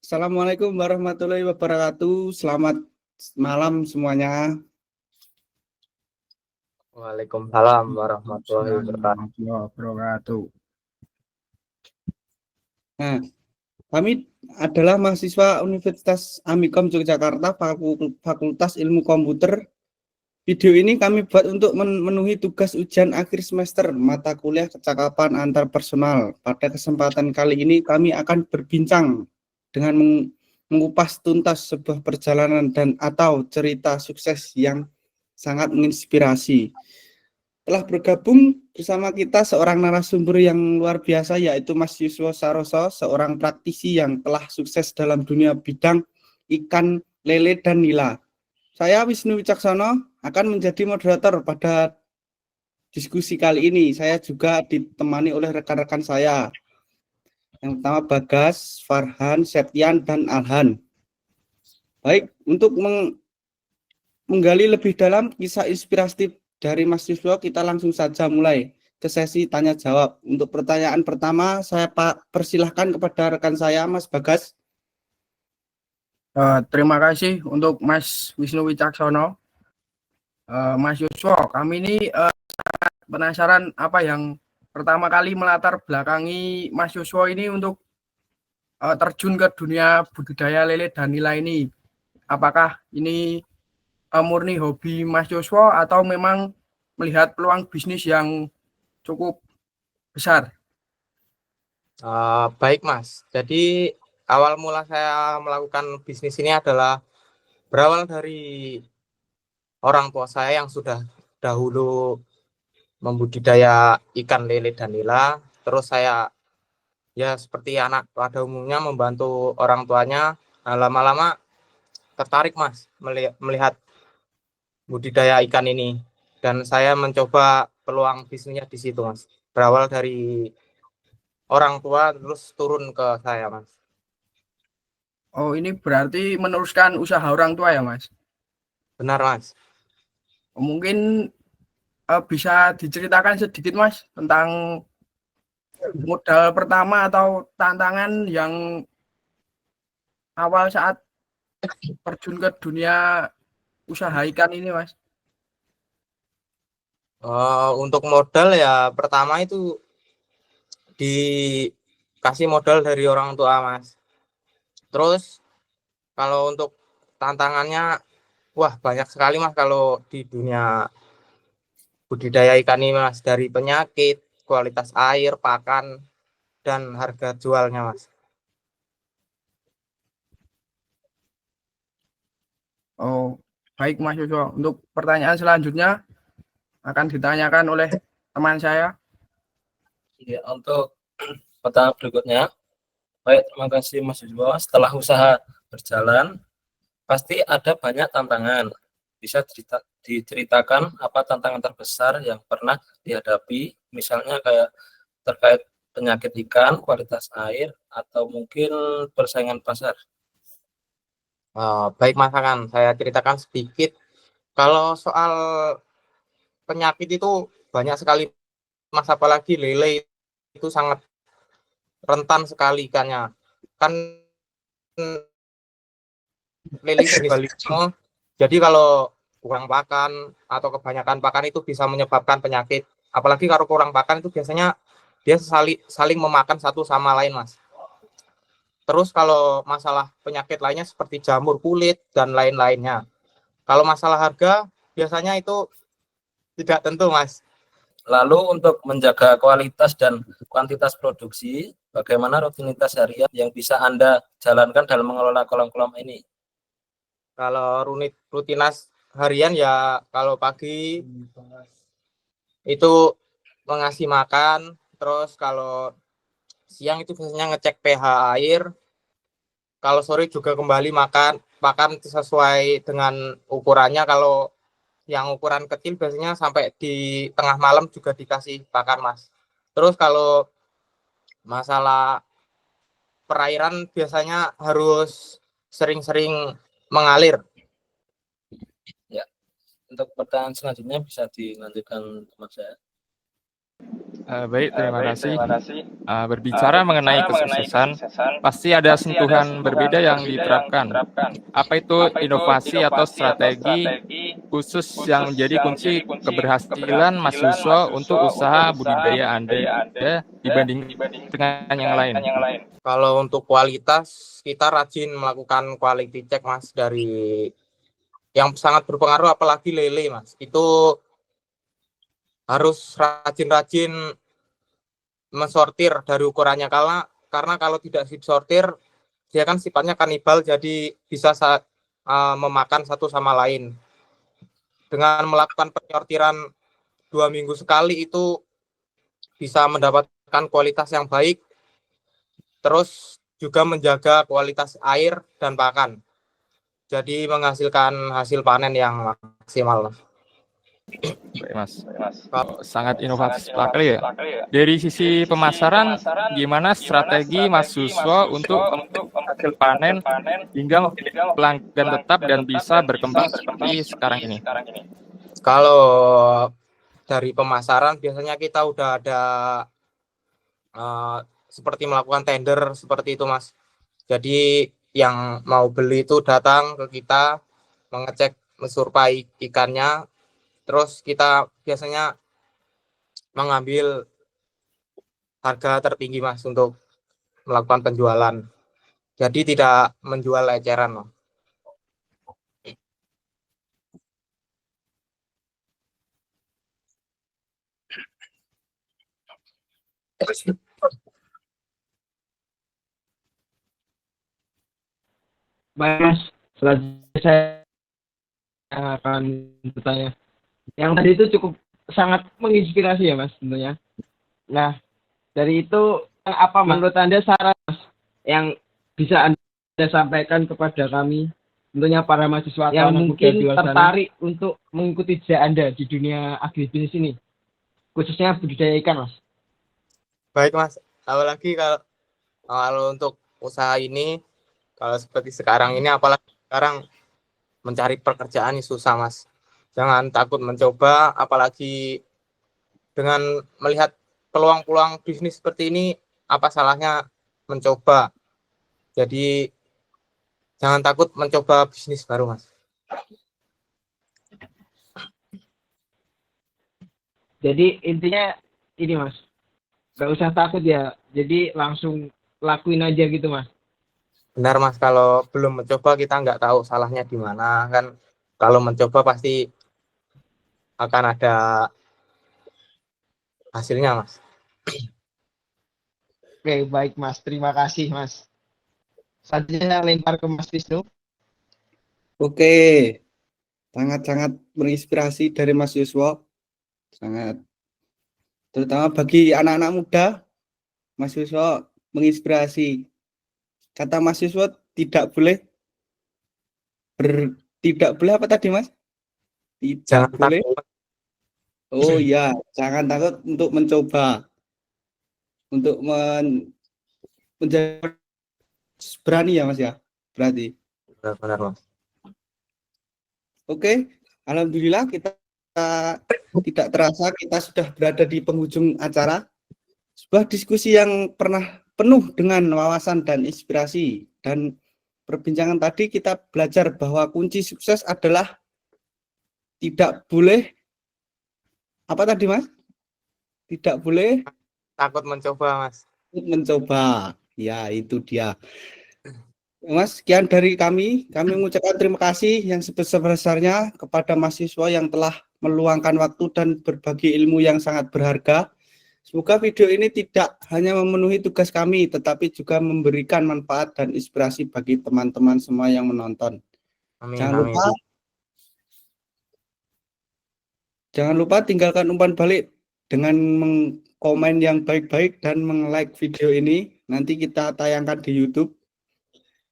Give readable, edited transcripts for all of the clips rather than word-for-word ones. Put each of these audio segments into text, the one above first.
Assalamualaikum warahmatullahi wabarakatuh. Selamat malam semuanya. Waalaikumsalam warahmatullahi wabarakatuh. Nah, kami adalah mahasiswa Universitas Amikom Yogyakarta, Fakultas Ilmu Komputer. Video ini kami buat untuk memenuhi tugas ujian akhir semester mata kuliah kecakapan antarpersonal. Pada kesempatan kali ini kami akan berbincang dengan mengupas tuntas sebuah perjalanan dan atau cerita sukses yang sangat menginspirasi. Telah bergabung bersama kita seorang narasumber yang luar biasa, yaitu Mas Yuswo Saroso, seorang praktisi yang telah sukses dalam dunia bidang ikan lele dan nila. Saya Wisnu Wicaksono akan menjadi moderator pada diskusi kali ini. Saya juga ditemani oleh rekan-rekan saya. Yang pertama Bagas, Farhan, Septian, dan Alhan. Baik, untuk menggali lebih dalam kisah inspiratif dari Mas Yuswo, kita langsung saja mulai ke sesi tanya jawab. Untuk pertanyaan pertama, saya persilahkan kepada rekan saya, Mas Bagas. Terima kasih untuk Mas Wisnu Wicaksono. Mas Yuswo, kami ini sangat penasaran apa yang pertama kali melatar belakangi Mas Yuswo ini untuk terjun ke dunia budidaya lele dan nila ini. Apakah ini murni hobi Mas Yuswo atau memang melihat peluang bisnis yang cukup besar? Baik Mas, jadi awal mula saya melakukan bisnis ini adalah berawal dari orang tua saya yang sudah dahulu membudidaya ikan lele dan nila. Terus saya ya seperti anak pada umumnya membantu orang tuanya. Nah, lama-lama tertarik Mas melihat budidaya ikan ini, dan saya mencoba peluang bisnisnya di situ Mas. Berawal dari orang tua terus turun ke saya Mas. Oh, ini berarti meneruskan usaha orang tua ya Mas? Benar Mas. Mungkin bisa diceritakan sedikit Mas tentang modal pertama atau tantangan yang awal saat terjun ke dunia usaha ikan ini Mas? Untuk modal ya pertama itu dikasih modal dari orang tua Mas. Terus kalau untuk tantangannya, wah banyak sekali Mas kalau di dunia budidaya ikan ini Mas, dari penyakit, kualitas air, pakan, dan harga jualnya Mas. Oh, baik Mas Yuswo. Untuk pertanyaan selanjutnya akan ditanyakan oleh teman saya. Ya, untuk pertanyaan berikutnya, baik, terima kasih Mas Yuswo. Setelah usaha berjalan, pasti ada banyak tantangan. Bisa diceritakan apa tantangan terbesar yang pernah dihadapi, misalnya kayak terkait penyakit ikan, kualitas air, atau mungkin persaingan pasar. Baik Mas, akan saya ceritakan sedikit. Kalau soal penyakit itu banyak sekali Mas, apalagi lele itu sangat rentan sekali ikannya. Kan lele jenis, jadi kalau kurang pakan atau kebanyakan pakan itu bisa menyebabkan penyakit. Apalagi kalau kurang pakan itu biasanya dia saling memakan satu sama lain Mas. Terus kalau masalah penyakit lainnya seperti jamur kulit dan lain-lainnya. Kalau masalah harga biasanya itu tidak tentu Mas. Lalu untuk menjaga kualitas dan kuantitas produksi, bagaimana rutinitas harian yang bisa Anda jalankan dalam mengelola kolam-kolam ini? Kalau rutinitas harian ya, kalau pagi itu mengasih makan, terus kalau siang itu biasanya ngecek pH air, kalau sore juga kembali makan sesuai dengan ukurannya. Kalau yang ukuran kecil biasanya sampai di tengah malam juga dikasih pakan Mas. Terus kalau masalah perairan biasanya harus sering-sering mengalir. Ya, untuk pertanyaan selanjutnya bisa dilanjutkan teman saya. Baik, terima kasih. Berbicara mengenai kesuksesan, pasti ada sentuhan berbeda yang diterapkan. Apa itu inovasi atau strategi khusus yang menjadi kunci keberhasilan mahasiswa untuk usaha budidaya Anda dibanding dengan yang lain? Kalau untuk kualitas, kita rajin melakukan quality check, Mas, dari yang sangat berpengaruh, apalagi lele, Mas. Itu harus rajin-rajin mensortir dari ukurannya, karena kalau tidak disortir, dia kan sifatnya kanibal, jadi bisa memakan satu sama lain. Dengan melakukan penyortiran 2 minggu sekali, itu bisa mendapatkan kualitas yang baik, terus juga menjaga kualitas air dan pakan. Jadi menghasilkan hasil panen yang maksimal. Baik, Mas. Sangat inovatif sekali ya. Dari sisi pemasaran, gimana strategi mahasiswa untuk hasil panen hingga pelanggan tetap dan bisa berkembang seperti sekarang ini? Kalau dari pemasaran, biasanya kita udah ada seperti melakukan tender seperti itu, Mas. Jadi yang mau beli itu datang ke kita, mengecek, mensurvei ikannya, terus kita biasanya mengambil harga tertinggi, Mas, untuk melakukan penjualan. Jadi tidak menjual eceran, Mas. Baik, Mas. Selanjutnya saya akan bertanya. Yang tadi itu cukup sangat menginspirasi ya, Mas, tentunya. Nah, dari itu apa menurut Anda saran, Mas, yang bisa Anda sampaikan kepada kami, tentunya para mahasiswa yang mungkin tertarik untuk mengikuti jejak Anda di dunia agribisnis ini, khususnya budidaya ikan, Mas? Baik, Mas. Apalagi kalau untuk usaha ini, kalau seperti sekarang ini, apalagi sekarang mencari pekerjaan ini susah, Mas. Jangan takut mencoba, apalagi dengan melihat peluang-peluang bisnis seperti ini, apa salahnya mencoba. Jadi jangan takut mencoba bisnis baru, Mas. Jadi intinya ini, Mas, gak usah takut ya, jadi langsung lakuin aja gitu, Mas. Benar, Mas. Kalau belum mencoba, kita nggak tahu salahnya di mana, kan. Kalau mencoba pasti akan ada hasilnya, Mas. Oke, baik, Mas. Terima kasih, Mas. Selanjutnya lempar ke Mas Wisnu. Oke, sangat-sangat menginspirasi dari Mas Yuswo. Sangat, terutama bagi anak-anak muda, Mas Yuswo menginspirasi. Kata Mas Yuswo, tidak boleh apa tadi, Mas? Tidak Jangan boleh. takut. Oh iya, jangan takut untuk mencoba, untuk menjadi berani ya, Mas ya, berarti. Benar, Mas. Oke, alhamdulillah kita tidak terasa kita sudah berada di penghujung acara. Sebuah diskusi yang pernah penuh dengan wawasan dan inspirasi, dan perbincangan tadi kita belajar bahwa kunci sukses adalah tidak boleh apa tadi, Mas? Tidak boleh Takut mencoba, Mas. mencoba. Ya, itu dia. Mas, sekian dari kami. Kami mengucapkan terima kasih yang sebesar-besarnya kepada mahasiswa yang telah meluangkan waktu dan berbagi ilmu yang sangat berharga. Semoga video ini tidak hanya memenuhi tugas kami, tetapi juga memberikan manfaat dan inspirasi bagi teman-teman semua yang menonton. Amin, Jangan lupa tinggalkan umpan balik dengan komen yang baik-baik dan meng-like video ini. Nanti kita tayangkan di YouTube.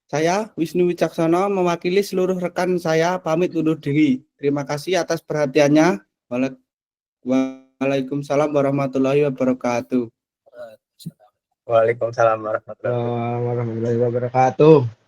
Saya Wisnu Wicaksono mewakili seluruh rekan saya pamit undur diri. Terima kasih atas perhatiannya. Waalaikumsalam warahmatullahi wabarakatuh. Waalaikumsalam warahmatullahi wabarakatuh. Warahmatullahi wabarakatuh.